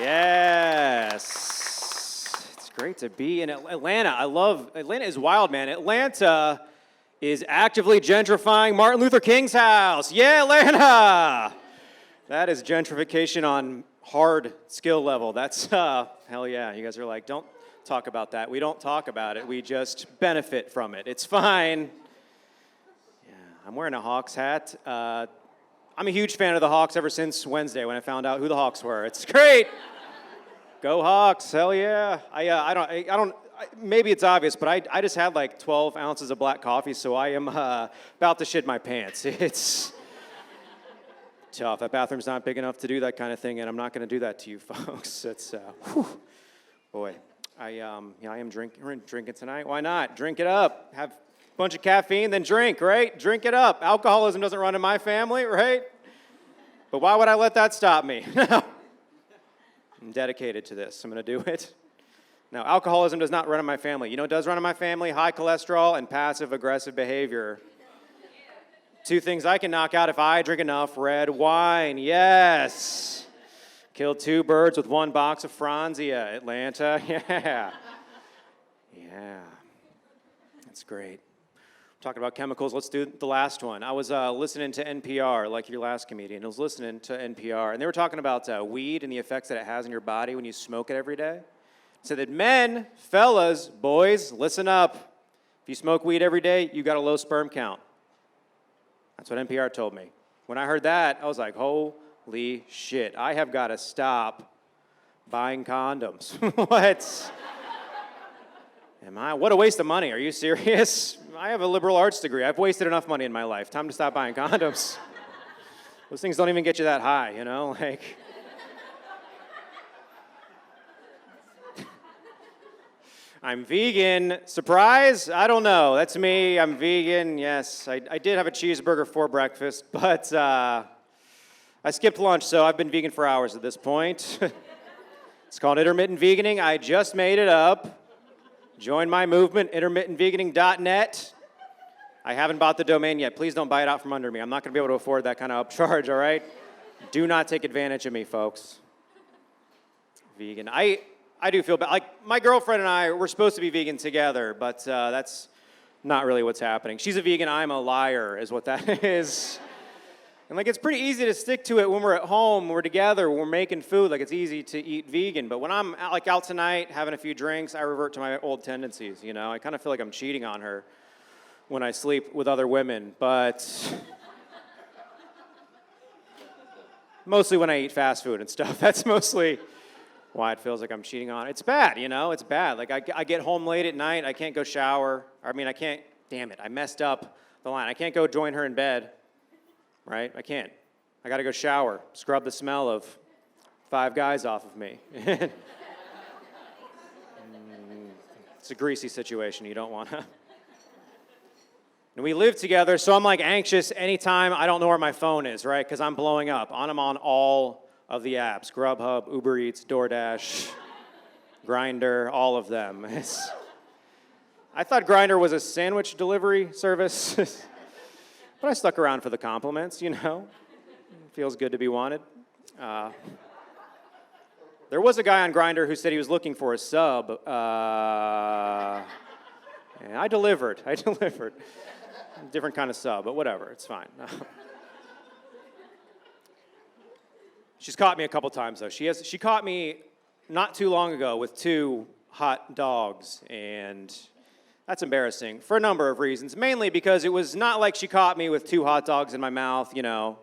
Yes. It's great to be in Atlanta. Atlanta is wild, man. Atlanta is actively gentrifying Martin Luther King's house. Yeah, Atlanta. That is gentrification on hard skill level. That's, hell yeah. You guys are like, don't talk about that. We don't talk about it. We just benefit from it. It's fine. Yeah, I'm wearing a Hawks hat. I'm a huge fan of the Hawks ever since Wednesday when I found out who the Hawks were. It's great. Go Hawks, hell yeah. Maybe it's obvious, but I just had like 12 ounces of black coffee, so I am about to shit my pants. It's tough. That bathroom's not big enough to do that kind of thing, and I'm not going to do that to you folks. It's, boy. I am drinking tonight. Why not? Drink it up. Have a bunch of caffeine, then drink, right? Drink it up. Alcoholism doesn't run in my family, right? But why would I let that stop me? I'm dedicated to this. I'm going to do it. Now, alcoholism does not run in my family. You know what does run in my family? High cholesterol and passive-aggressive behavior. Two things I can knock out if I drink enough red wine. Yes. Killed two birds with one box of Franzia. Atlanta. Yeah. Yeah. That's great. Talking about chemicals, let's do the last one. I was listening to NPR, like your last comedian. I was listening to NPR, and they were talking about weed and the effects that it has on your body when you smoke it every day. So that men, fellas, boys, listen up. If you smoke weed every day, you got a low sperm count. That's what NPR told me. When I heard that, I was like, holy shit, I have got to stop buying condoms. What? What a waste of money. Are you serious? I have a liberal arts degree. I've wasted enough money in my life. Time to stop buying condoms. Those things don't even get you that high, you know? Like, I'm vegan. Surprise? I don't know. That's me. I'm vegan. Yes, I did have a cheeseburger for breakfast, but I skipped lunch, so I've been vegan for hours at this point. It's called intermittent veganing. I just made it up. Join my movement, intermittentveganing.net. I haven't bought the domain yet. Please don't buy it out from under me. I'm not going to be able to afford that kind of upcharge, all right? Do not take advantage of me, folks. Vegan. I do feel bad. Like, my girlfriend and I, we're supposed to be vegan together, but that's not really what's happening. She's a vegan, I'm a liar, is what that is. And, like, it's pretty easy to stick to it when we're at home, we're together, when we're making food. Like, it's easy to eat vegan. But when I'm, like, out tonight, having a few drinks, I revert to my old tendencies, you know? I kind of feel like I'm cheating on her when I sleep with other women. But mostly when I eat fast food and stuff. That's mostly why it feels like I'm cheating on her. It's bad, you know? It's bad. Like, I get home late at night. I can't go shower. Damn it. I messed up the line. I can't go join her in bed. Right? I can't. I got to go shower, scrub the smell of 5 guys off of me. It's a greasy situation. You don't want to. And we live together, so I'm like anxious anytime I don't know where my phone is, right? Because I'm blowing up. I'm on all of the apps: Grubhub, Uber Eats, DoorDash, Grindr, all of them. I thought Grindr was a sandwich delivery service. But I stuck around for the compliments, you know. Feels good to be wanted. There was a guy on Grindr who said he was looking for a sub. And I delivered. Different kind of sub, but whatever, it's fine. She's caught me a couple times, though. She caught me not too long ago with 2 hot dogs, and that's embarrassing for a number of reasons, mainly because it was not like she caught me with 2 hot dogs in my mouth, you know,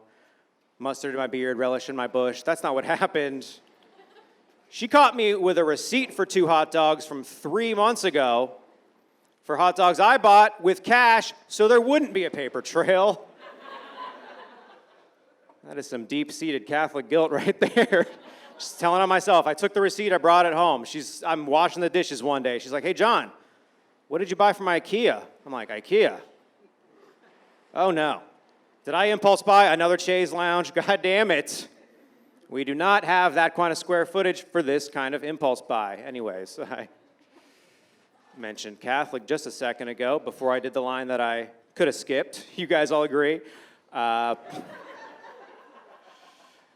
mustard in my beard, relish in my bush. That's not what happened. She caught me with a receipt for 2 hot dogs from 3 months ago for hot dogs I bought with cash so there wouldn't be a paper trail. That is some deep-seated Catholic guilt right there. Just telling on myself. I took the receipt, I brought it home. I'm washing the dishes one day. She's like, hey, John, what did you buy from IKEA? I'm like, IKEA? Oh, no. Did I impulse buy another chaise lounge? God damn it. We do not have that kind of square footage for this kind of impulse buy. Anyways, I mentioned Catholic just a second ago before I did the line that I could have skipped. You guys all agree?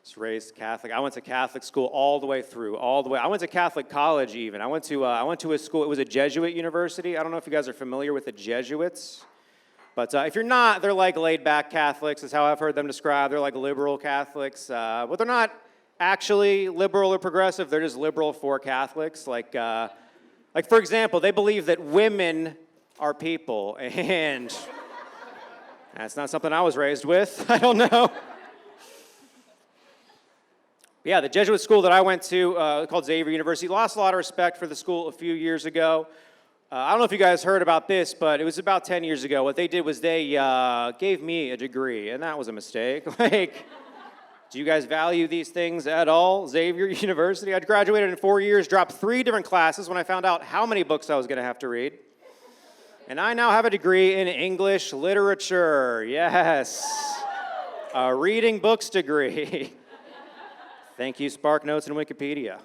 was raised Catholic. I went to Catholic school all the way through, all the way. I went to Catholic college even. I went to a school, it was a Jesuit university. I don't know if you guys are familiar with the Jesuits. But if you're not, they're like laid-back Catholics is how I've heard them described. They're like liberal Catholics. But they're not actually liberal or progressive. They're just liberal for Catholics. Like for example, they believe that women are people. And that's not something I was raised with. I don't know. Yeah, the Jesuit school that I went to, called Xavier University, lost a lot of respect for the school a few years ago. I don't know if you guys heard about this, but it was about 10 years ago. What they did was they gave me a degree, and that was a mistake. Like, do you guys value these things at all? Xavier University, I graduated in 4 years, dropped 3 different classes when I found out how many books I was going to have to read. And I now have a degree in English literature. Yes. A reading books degree. Thank you, Spark Notes and Wikipedia.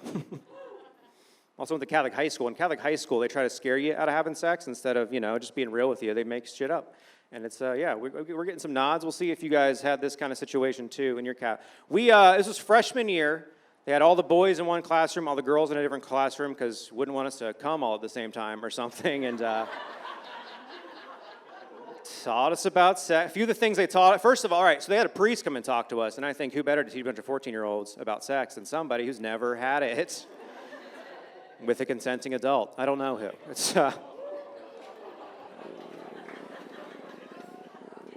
Also went to Catholic high school. In Catholic high school, they try to scare you out of having sex instead of, just being real with you. They make shit up. And it's, we're getting some nods. We'll see if you guys had this kind of situation, too, in your this was freshman year. They had all the boys in one classroom, all the girls in a different classroom, because wouldn't want us to come all at the same time or something. And taught us about sex. A few of the things they taught, first of all right, so they had a priest come and talk to us. And I think who better to teach a bunch of 14-year-olds about sex than somebody who's never had it with a consenting adult. I don't know who. It's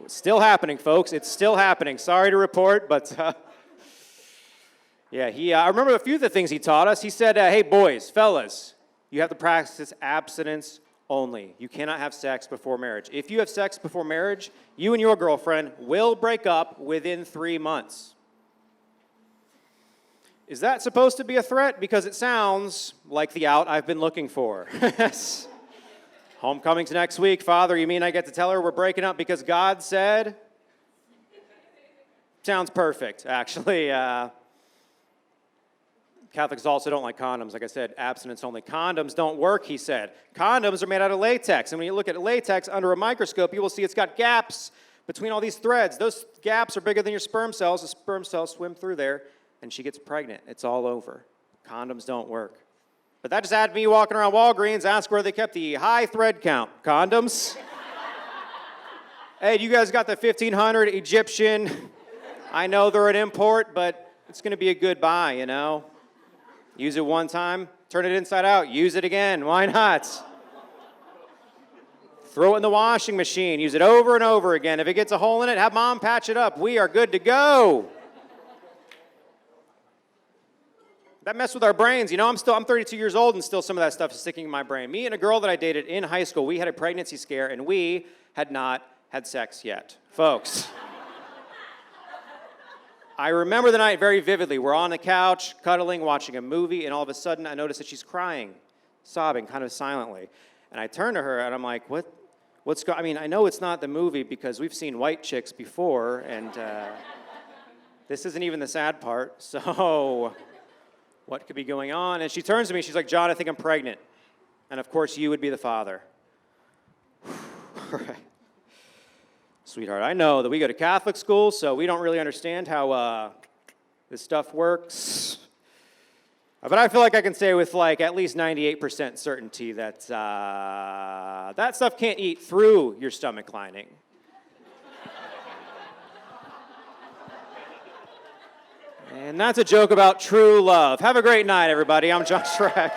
still happening, folks. It's still happening. Sorry to report, but I remember a few of the things he taught us. He said, hey, boys, fellas, you have to practice abstinence only. You cannot have sex before marriage. If you have sex before marriage, you and your girlfriend will break up within 3 months. Is that supposed to be a threat? Because it sounds like the out I've been looking for. Homecoming's next week. Father, you mean I get to tell her we're breaking up because God said? Sounds perfect, actually. Catholics also don't like condoms. Like I said, abstinence only. Condoms don't work, he said. Condoms are made out of latex. And when you look at latex under a microscope, you will see it's got gaps between all these threads. Those gaps are bigger than your sperm cells. The sperm cells swim through there, and she gets pregnant. It's all over. Condoms don't work. But that just had me walking around Walgreens, ask where they kept the high thread count. Condoms? Hey, you guys got the 1500 Egyptian? I know they're an import, but it's going to be a good buy, Use it one time, turn it inside out, use it again. Why not? Throw it in the washing machine, use it over and over again. If it gets a hole in it, have mom patch it up. We are good to go. That messed with our brains. I'm 32 years old and still some of that stuff is sticking in my brain. Me and a girl that I dated in high school, we had a pregnancy scare and we had not had sex yet. Folks. I remember the night very vividly. We're on the couch, cuddling, watching a movie, and all of a sudden I notice that she's crying, sobbing kind of silently. And I turn to her and I'm like, I know it's not the movie because we've seen white chicks before and this isn't even the sad part. So what could be going on? And she turns to me, she's like, John, I think I'm pregnant. And of course you would be the father. All right. Sweetheart, I know that we go to Catholic school, so we don't really understand how this stuff works. But I feel like I can say with at least 98% certainty that that stuff can't eat through your stomach lining. And that's a joke about true love. Have a great night, everybody. I'm John Schreck.